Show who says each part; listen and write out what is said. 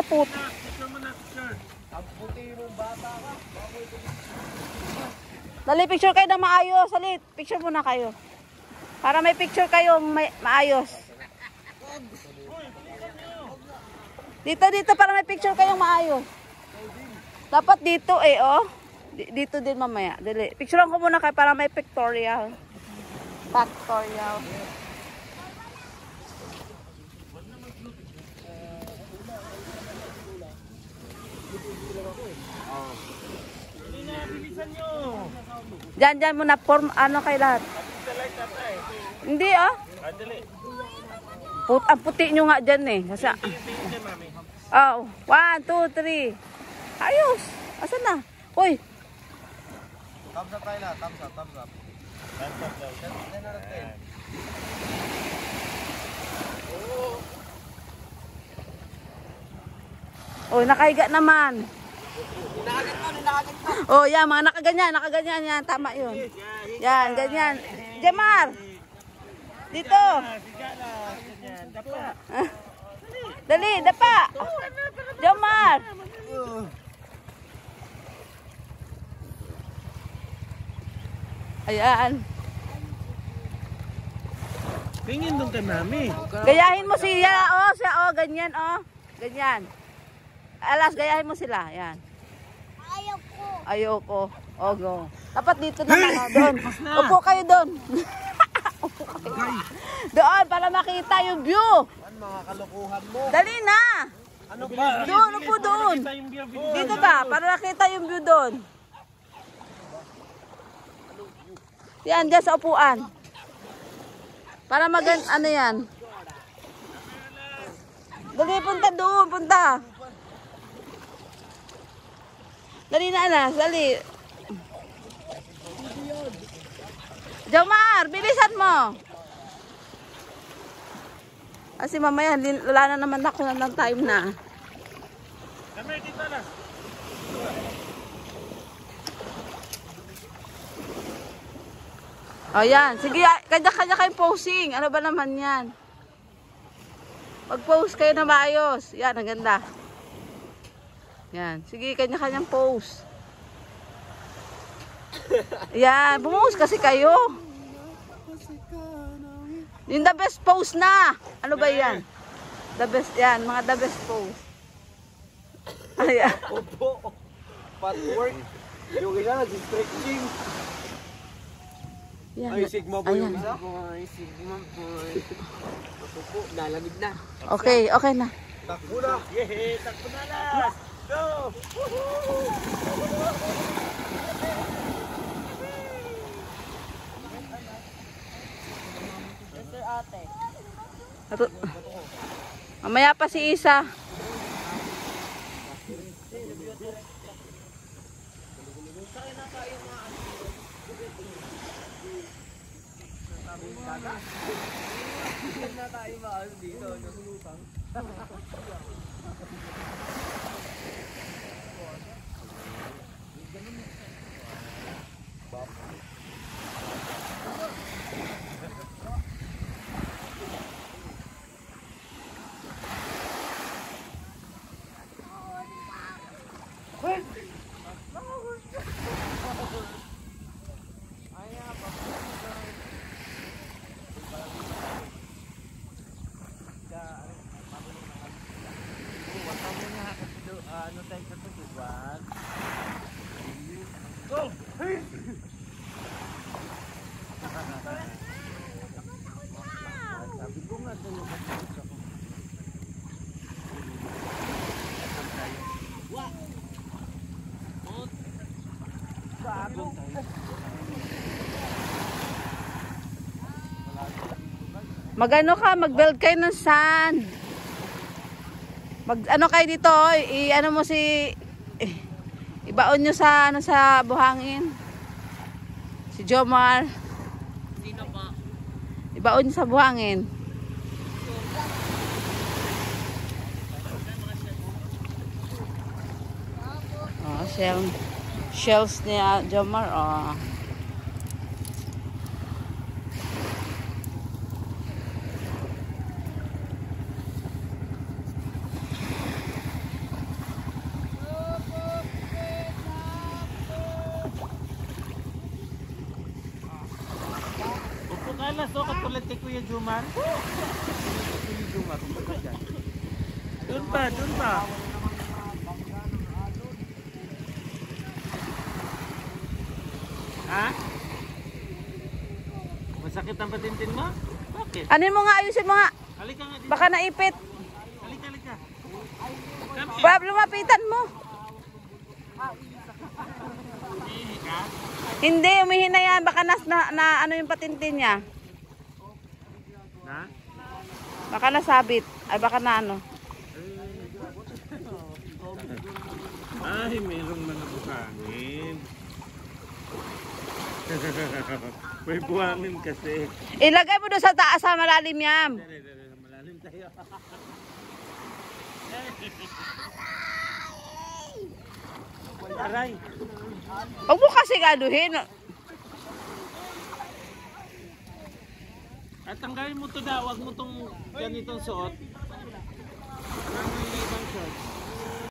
Speaker 1: put. Dali, picture kayo na maayos. Dali, picture muna kayo. Para may picture kayong maayos. Dito, para may picture kayong maayos. Dapat dito oh. Dito din mamaya. Dali. Picturean ko muna kayo para may pictorial. Factorial. Diyan muna form ano kay lahat. Hindi ang puti nyo nga dyan eh. Kasi, oh, 1, 2, 3. Ayos. Asan na? Uy.
Speaker 2: Thumbs up tayo na. Thumbs up. Thumbs up daw.
Speaker 1: Oh, nakahiga naman. Oh, yan, mga nakaganyan yan. Tama yun. Yan, ganyan. Jemar. Dito. Dali, dapa. Jemar. Ayan.
Speaker 3: Tingin doon ka namin.
Speaker 1: Gayahin mo siya, ganyan, ganyan. Alas, gayahin mo sila, yan. Ayoko. Go. Dapat dito naman, doon. Upo kayo doon. Doon, para makita yung view.
Speaker 2: Ano mga kalokohan mo?
Speaker 1: Dali na.
Speaker 2: Ano ba?
Speaker 1: Doon, upo doon. Dito ba, para nakita yung view doon. Yan, dyan sa upuan. Para ano yan. Dali, punta doon, punta. Dali na, alas, dali. Jomar, bilisan mo. Kasi mamaya, wala na naman ako ng time na.
Speaker 3: Kami, dito na.
Speaker 1: O yan, sige, kanya-kanya kayong posing. Ano ba naman yan? Mag-post kayo na maayos. Yan, ang ganda. Yan, sige, kanya-kanyang pose. Yan, bumuhos kasi kayo. Yung the best pose na. Ano ba yan? The best, yan, mga the best pose. Ayan.
Speaker 2: Opo. Patwork. Yung isa, stretching.
Speaker 1: Yan.
Speaker 2: Ay, Sigma boy yung
Speaker 1: Ayan.
Speaker 2: isa. Ay, Sigma boy. Opo, lalamig na.
Speaker 1: Okay na.
Speaker 2: Takbo na.
Speaker 3: Yehey, takbo na las. Go!
Speaker 1: Mamaya pa si Isa.
Speaker 3: Go!
Speaker 2: Sabi ko nga sa'yo.
Speaker 1: Magano ka, mag-build kayo ng sand. Ano kayo dito, ano mo ibaon nyo sa sa buhangin. Si Jomar.
Speaker 2: Sino pa?
Speaker 1: Ibaon nyo sa buhangin. Oh, shells niya Jomar. Oh.
Speaker 3: katulad kay Kuya Jumar. Kuya Jumar, punta ka dyan. Doon pa, doon pa. Ha? Masakit ang patintin mo? Bakit?
Speaker 1: Anin mo nga, ayusin mo nga.
Speaker 3: Halika nga dito.
Speaker 1: Baka naipit.
Speaker 3: Halika, halika. Come
Speaker 1: Bab, lumapitan mo.
Speaker 3: Hihi ka?
Speaker 1: Hindi, umihin na yan. Baka na ano yung patintin niya.
Speaker 3: Na?
Speaker 1: Baka nasabit. Ay, baka na ano.
Speaker 3: Ay, mayroong mga buhangin. May buhangin kasi.
Speaker 1: Ilagay mo doon sa taas sa malalim yan.
Speaker 3: Malalim tayo. Aray.
Speaker 1: Huwag mo kasi galuhin.
Speaker 3: At tanggalin mo to daw, wag mo tong ganitong suot. Ang ibang shorts.